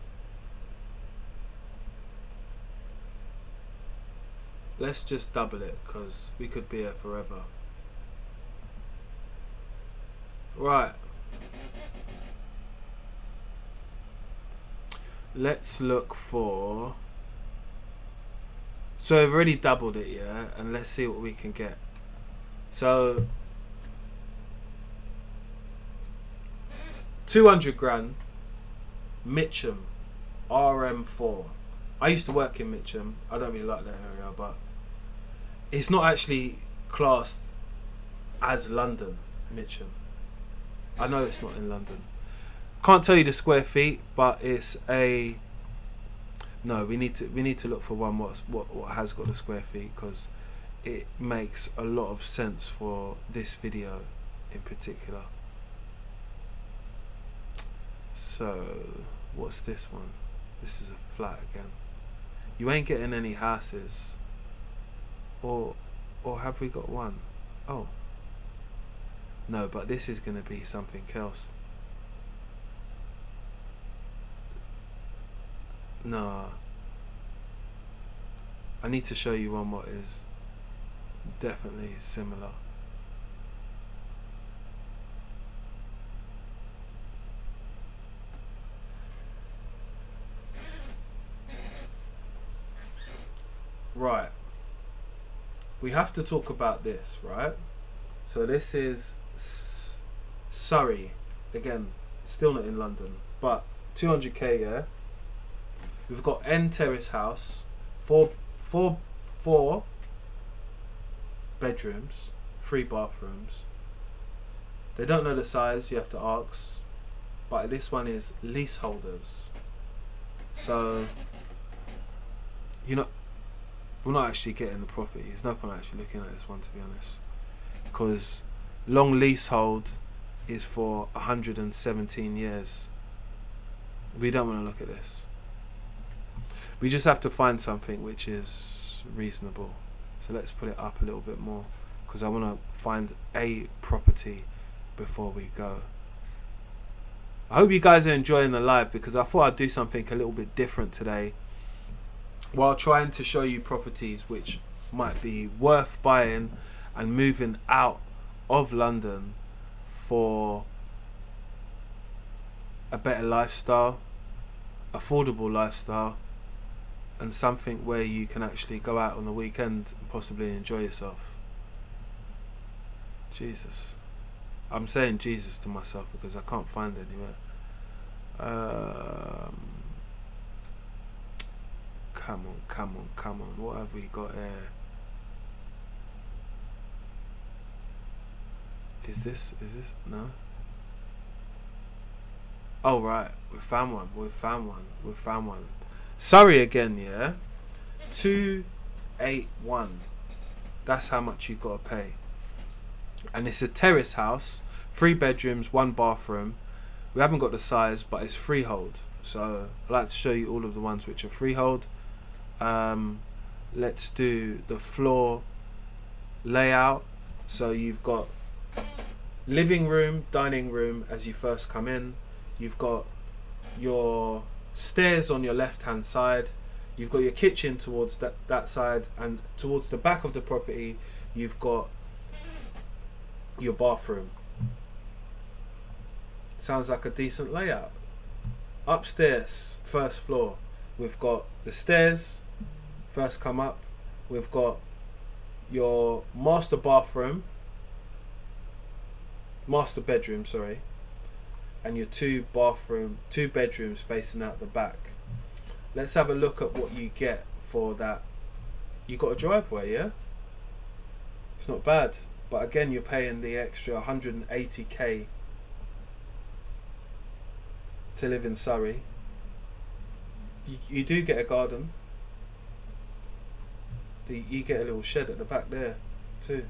Let's just double it because we could be here forever. Right. Let's look for... So I've already doubled it, yeah? And let's see what we can get. So 200 grand, Mitcham, RM4. I used to work in Mitcham. I don't really like that area, but it's not actually classed as London, Mitcham. I know it's not in London. Can't tell you the square feet, but it's a... No, we need to look for one what has got the square feet, because it makes a lot of sense for this video in particular. So, what's this one? This is a flat again. You ain't getting any houses. Or have we got one? Oh. No, but this is going to be something else. No. I need to show you one what is definitely similar. Right. We have to talk about this, right? So this is Surrey. Again, still not in London, but 200k, yeah? We've got N Terrace house, four bedrooms, 3 bathrooms. They don't know the size, you have to ask. But this one is leaseholders. So, you know, we're not actually getting the property. There's no point actually looking at this one, to be honest, because long leasehold is for 117 years. We don't want to look at this. We just have to find something which is reasonable. So let's put it up a little bit more, because I want to find a property before we go. I hope you guys are enjoying the live, because I thought I'd do something a little bit different today while trying to show you properties which might be worth buying and moving out of London for a better lifestyle, affordable lifestyle, and something where you can actually go out on the weekend and possibly enjoy yourself. Jesus. I'm saying Jesus to myself because I can't find it anywhere. Come on. What have we got here? Is this? No? Oh, right. We found one. Surrey again, yeah? 281. That's how much you got to pay. And it's a terrace house, 3 bedrooms, 1 bathroom. We haven't got the size, but it's freehold. So I'd like to show you all of the ones which are freehold. Let's do the floor layout. So you've got living room, dining room as you first come in. You've got your stairs on your left hand side. You've got your kitchen towards that side, and towards the back of the property you've got your bathroom. Sounds like a decent layout. Upstairs, first floor, we've got the stairs. First come up, we've got your master bedroom, and your 2 bedrooms facing out the back. Let's have a look at what you get for that. You got a driveway, yeah? It's not bad, but again you're paying the extra 180k to live in Surrey. You do get a garden. You get a little shed at the back there too.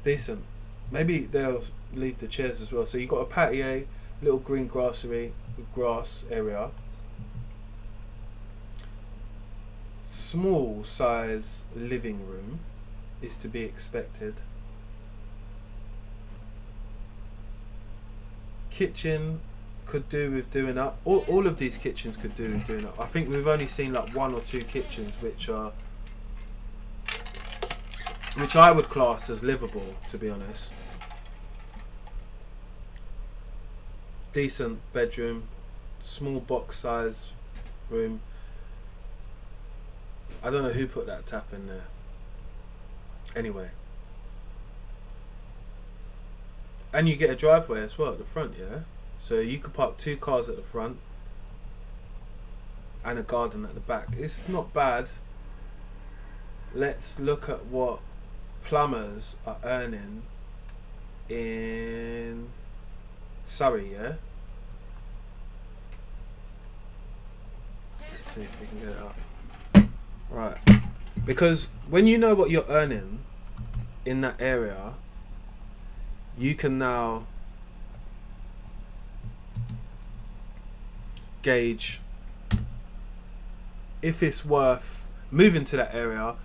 Decent. Maybe they'll leave the chairs as well. So you got a patio, little green grass area. Small size living room is to be expected. Kitchen could do with doing up. All of these kitchens could do with doing up. I think we've only seen like 1 or 2 kitchens which I would class as livable, to be honest. Decent bedroom, small box size room. I don't know who put that tap in there. Anyway. And you get a driveway as well at the front, yeah? So you could park 2 cars at the front and a garden at the back. It's not bad. Let's look at what plumbers are earning in Surrey, yeah? Let's see if we can get it up. Right. Because when you know what you're earning in that area, you can now gauge if it's worth moving to that area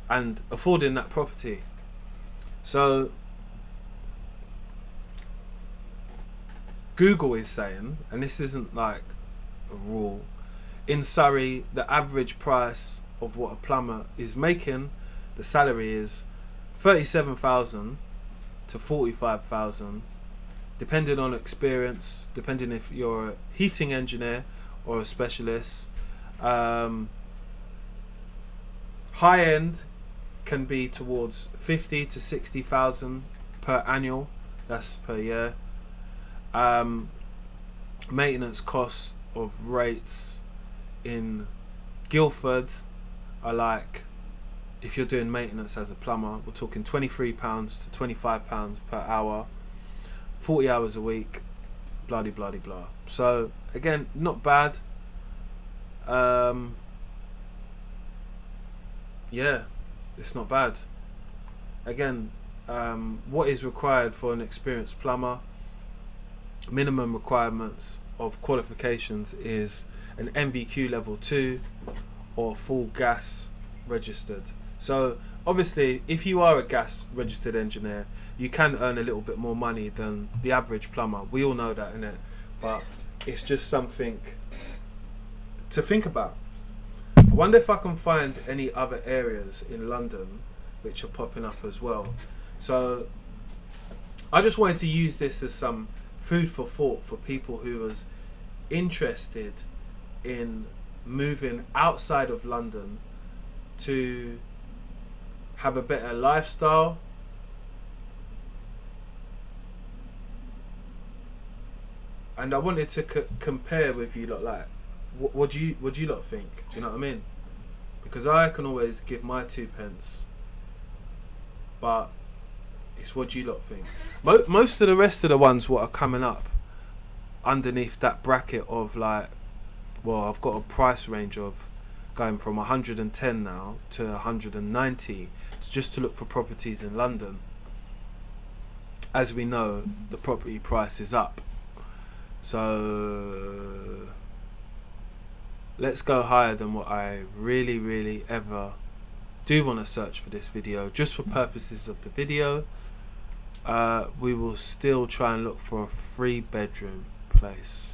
and affording that property. So Google is saying, and this isn't like a rule, in Surrey the average price of what a plumber is making, the salary is 37,000 to 45,000, depending on experience, depending if you're a heating engineer or a specialist. High end can be towards 50 to 60,000 per annual. That's per year. Maintenance costs of rates in Guildford are like, if you're doing maintenance as a plumber, we're talking £23 to £25 per hour, 40 hours a week, bloody blah. So again, not bad. Yeah, it's not bad. Again, what is required for an experienced plumber? Minimum requirements of qualifications is an MVQ level 2 or full gas registered. So obviously, if you are a gas registered engineer, you can earn a little bit more money than the average plumber. We all know that, innit? But it's just something to think about. I wonder if I can find any other areas in London which are popping up as well. So I just wanted to use this as some food for thought for people who was interested in moving outside of London to have a better lifestyle, and I wanted to compare with you lot, like what do you lot think? Do you know what I mean? Because I can always give my 2 pence, but it's what you lot think. Most of the rest of the ones what are coming up underneath that bracket of like, well, I've got a price range of going from 110 now to 190 just to look for properties in London. As we know, the property price is up. So let's go higher than what I really ever do want to search for this video. Just for purposes of the video, we will still try and look for a 3-bedroom place.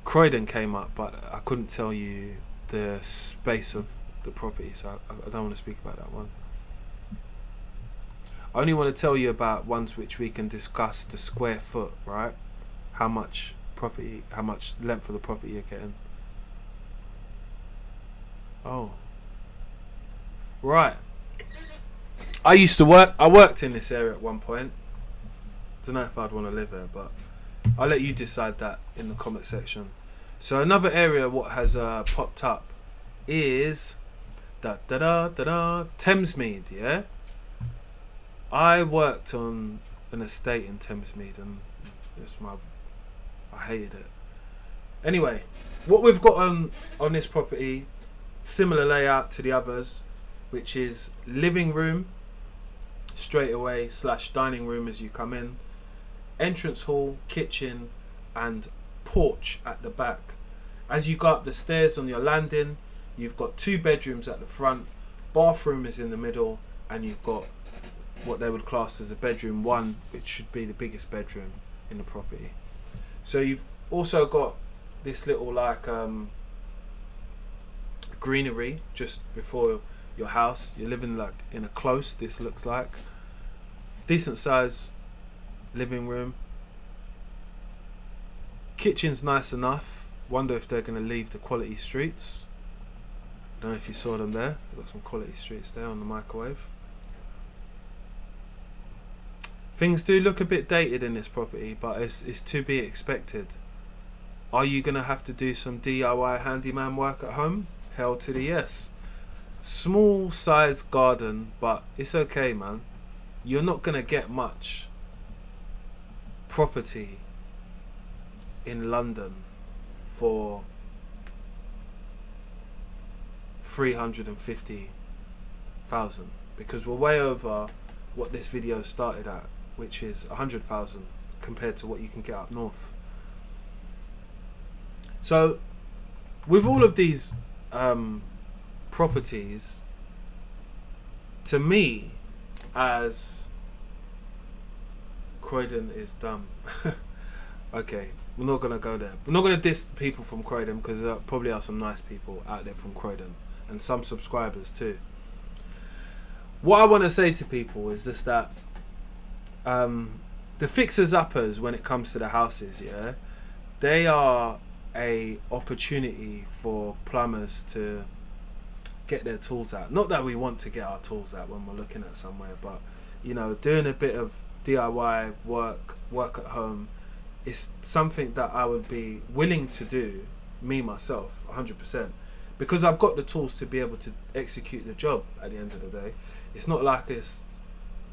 Croydon came up, but I couldn't tell you the space of the property, so I don't want to speak about that one. I only want to tell you about ones which we can discuss the square foot, right? How much length of the property you're getting. Oh, right. I worked in this area at one point. Don't know if I'd want to live there, but I'll let you decide that in the comment section. So another area what has popped up is Thamesmead, yeah? I worked on an estate in Thamesmead and I hated it. Anyway, what we've got on this property, similar layout to the others, which is living room straight away / dining room as you come in, entrance hall, kitchen and porch at the back. As you go up the stairs on your landing, you've got 2 bedrooms at the front, bathroom is in the middle, and you've got what they would class as a bedroom 1, which should be the biggest bedroom in the property. So you've also got this little like greenery just before your house. You're living like in a close, this looks like. Decent size living room. Kitchen's nice enough. Wonder if they're going to leave the quality streets. I don't know if you saw them there. They've got some quality streets there on the microwave. Things do look a bit dated in this property, but it's to be expected. Are you going to have to do some DIY handyman work at home? Hell to the yes. Small size garden, but it's okay, man. You're not going to get much property in London for 350,000 because we're way over what this video started at, which is 100,000 compared to what you can get up north. So with all of these properties, to me, as Croydon is dumb. Okay, we're not going to go there. We're not going to diss people from Croydon because there probably are some nice people out there from Croydon and some subscribers too. What I want to say to people is just that the fixers-uppers when it comes to the houses, yeah, they are a opportunity for plumbers to get their tools out. Not that we want to get our tools out when we're looking at somewhere, but you know, doing a bit of DIY work at home is something that I would be willing to do, me myself, 100%, because I've got the tools to be able to execute the job at the end of the day. It's not like it's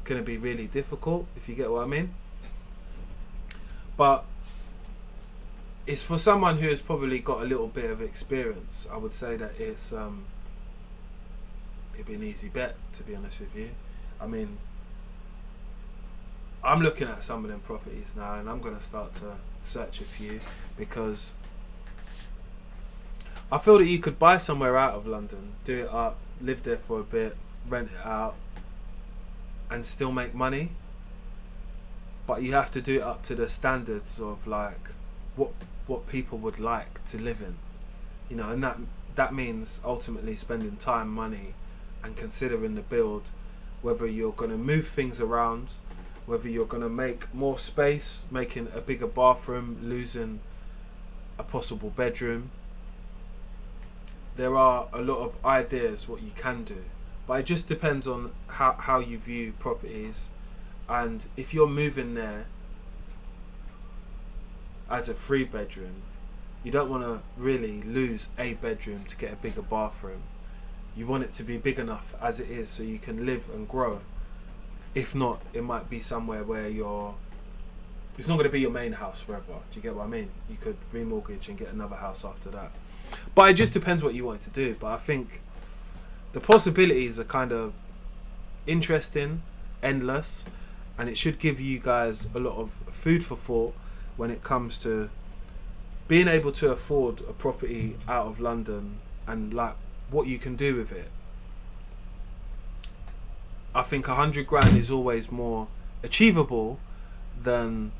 going to be really difficult, if you get what I mean. But it's for someone who has probably got a little bit of experience. I would say that it'd be an easy bet, to be honest with you. I mean, I'm looking at some of them properties now, and I'm gonna start to search a few, because I feel that you could buy somewhere out of London, do it up, live there for a bit, rent it out, and still make money. But you have to do it up to the standards of like what people would like to live in, you know, and that means ultimately spending time, money, and considering the build, whether you're going to move things around, whether you're going to make more space, making a bigger bathroom, losing a possible bedroom. There are a lot of ideas what you can do, but it just depends on how you view properties. And if you're moving there as a 3-bedroom, you don't want to really lose a bedroom to get a bigger bathroom. You want it to be big enough as it is so you can live and grow. If not, it might be somewhere where it's not going to be your main house forever. Do you get what I mean? You could remortgage and get another house after that. But it just depends what you want to do. But I think the possibilities are kind of interesting, endless, and it should give you guys a lot of food for thought when it comes to being able to afford a property out of London and like what you can do with it. I think 100 grand is always more achievable than,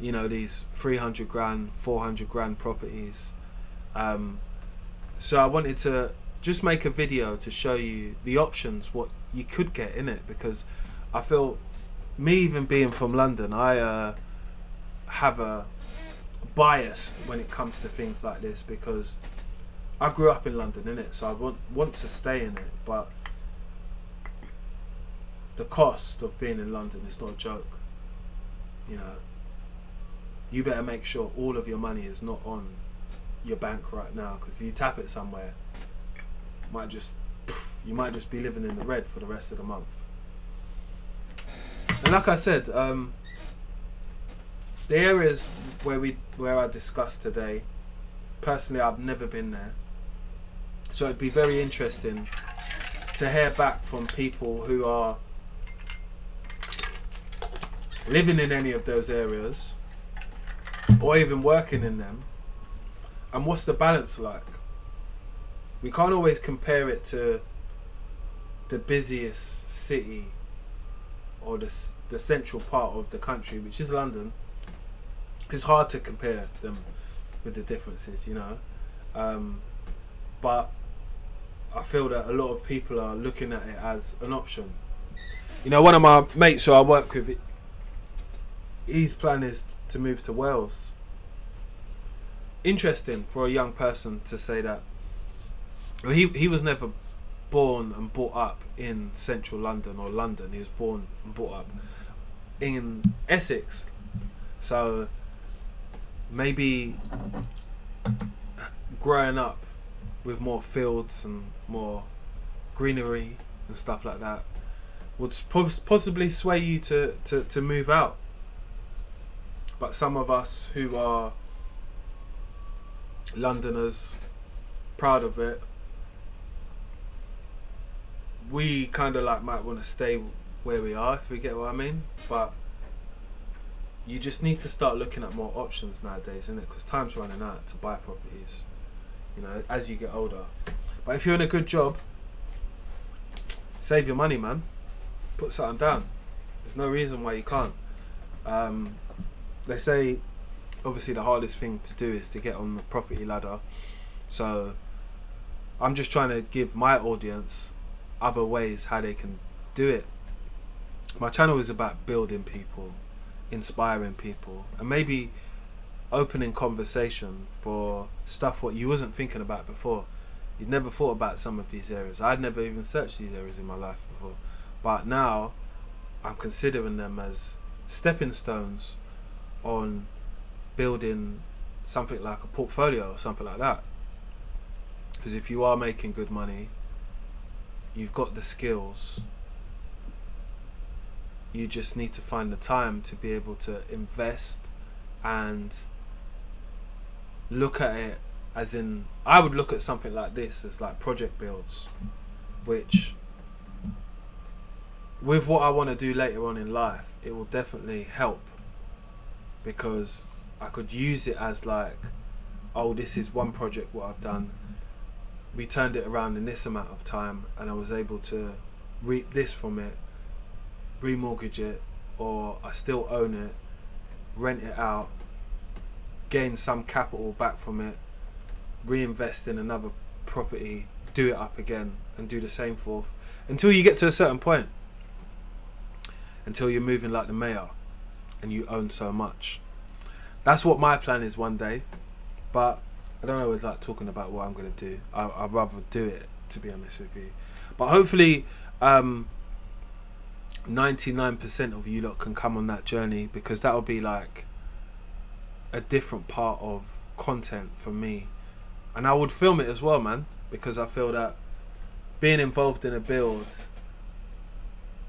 you know, these 300 grand, 400 grand properties. So I wanted to just make a video to show you the options, what you could get in it, because I feel, me even being from London, I have a bias when it comes to things like this, because I grew up in London, innit? So I want to stay in it, but the cost of being in London is not a joke. You know, you better make sure all of your money is not on your bank right now, because if you tap it somewhere, you might just be living in the red for the rest of the month. And like I said, the areas where I discussed today, personally, I've never been there, so it'd be very interesting to hear back from people who are living in any of those areas or even working in them, and what's the balance like. We can't always compare it to the busiest city or the central part of the country, which is London. It's hard to compare them with the differences, you know. But I feel that a lot of people are looking at it as an option. You know, one of my mates who I work with, his plan is to move to Wales. Interesting for a young person to say that. Well, he was never born and brought up in central London or London. He was born and brought up in Essex. So maybe growing up with more fields and more greenery and stuff like that would possibly sway you to move out. But some of us who are Londoners, proud of it, we kind of like might want to stay where we are, if you get what I mean. But you just need to start looking at more options nowadays, innit? Because time's running out to buy properties, you know, as you get older. But if you're in a good job, save your money, man. Put something down. There's no reason why you can't. They say obviously the hardest thing to do is to get on the property ladder. So I'm just trying to give my audience other ways how they can do it. My channel is about building people, inspiring people, and maybe opening conversation for stuff what you wasn't thinking about before. You'd never thought about some of these areas. I'd never even searched these areas in my life before, but now I'm considering them as stepping stones on building something like a portfolio or something like that. Because if you are making good money, you've got the skills, you just need to find the time to be able to invest and look at it as in, I would look at something like this as like project builds, which with what I want to do later on in life, it will definitely help, because I could use it as like, oh, this is one project what I've done, we turned it around in this amount of time and I was able to reap this from it, remortgage it, or I still own it, rent it out, gain some capital back from it, reinvest in another property, do it up again, and do the same forth until you get to a certain point, until you're moving like the mayor and you own so much. That's what my plan is one day, but I don't always like talking about what I'm going to do. I'd rather do it, to be honest with you. But hopefully 99% of you lot can come on that journey, because that'll be like a different part of content for me. And I would film it as well, man, because I feel that being involved in a build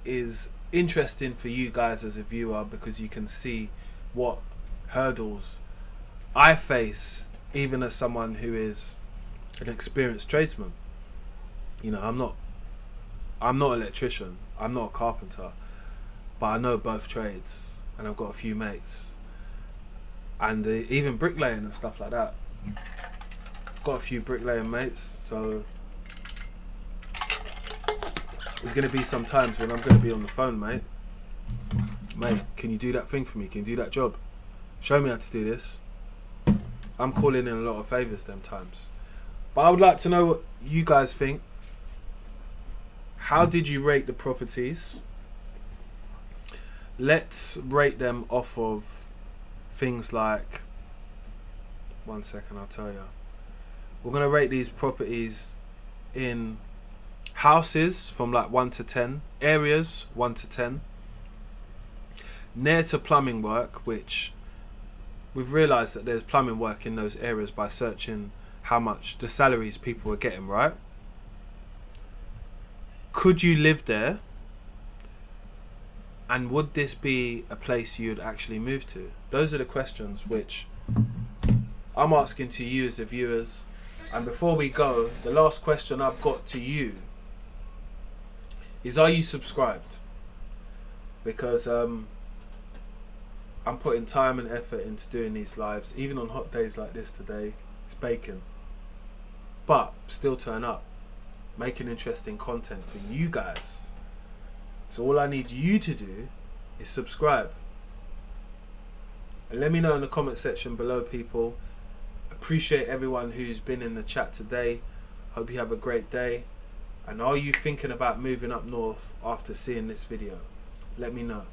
is interesting for you guys as a viewer, because you can see what hurdles I face, even as someone who is an experienced tradesman. You know, I'm not an electrician, I'm not a carpenter, but I know both trades, and I've got a few mates, and even bricklaying and stuff like that. Got a few bricklaying mates, so there's going to be some times when I'm going to be on the phone, mate, can you do that thing for me, can you do that job, show me how to do this. I'm calling in a lot of favours them times. But I would like to know what you guys think. How did you rate the properties? Let's rate them off of things like, one second, I'll tell you. We're going to rate these properties in houses from like 1 to 10, areas 1 to 10, near to plumbing work, which we've realised that there's plumbing work in those areas by searching how much the salaries people are getting, right? Could you live there? And would this be a place you'd actually move to? Those are the questions which I'm asking to you as the viewers. And before we go, the last question I've got to you is, are you subscribed? Because I'm putting time and effort into doing these lives, even on hot days like this today. It's baking, but still turn up, making interesting content for you guys. So all I need you to do is subscribe, and let me know in the comment section below, people. Appreciate everyone who's been in the chat today. Hope you have a great day. And are you thinking about moving up north after seeing this video? Let me know.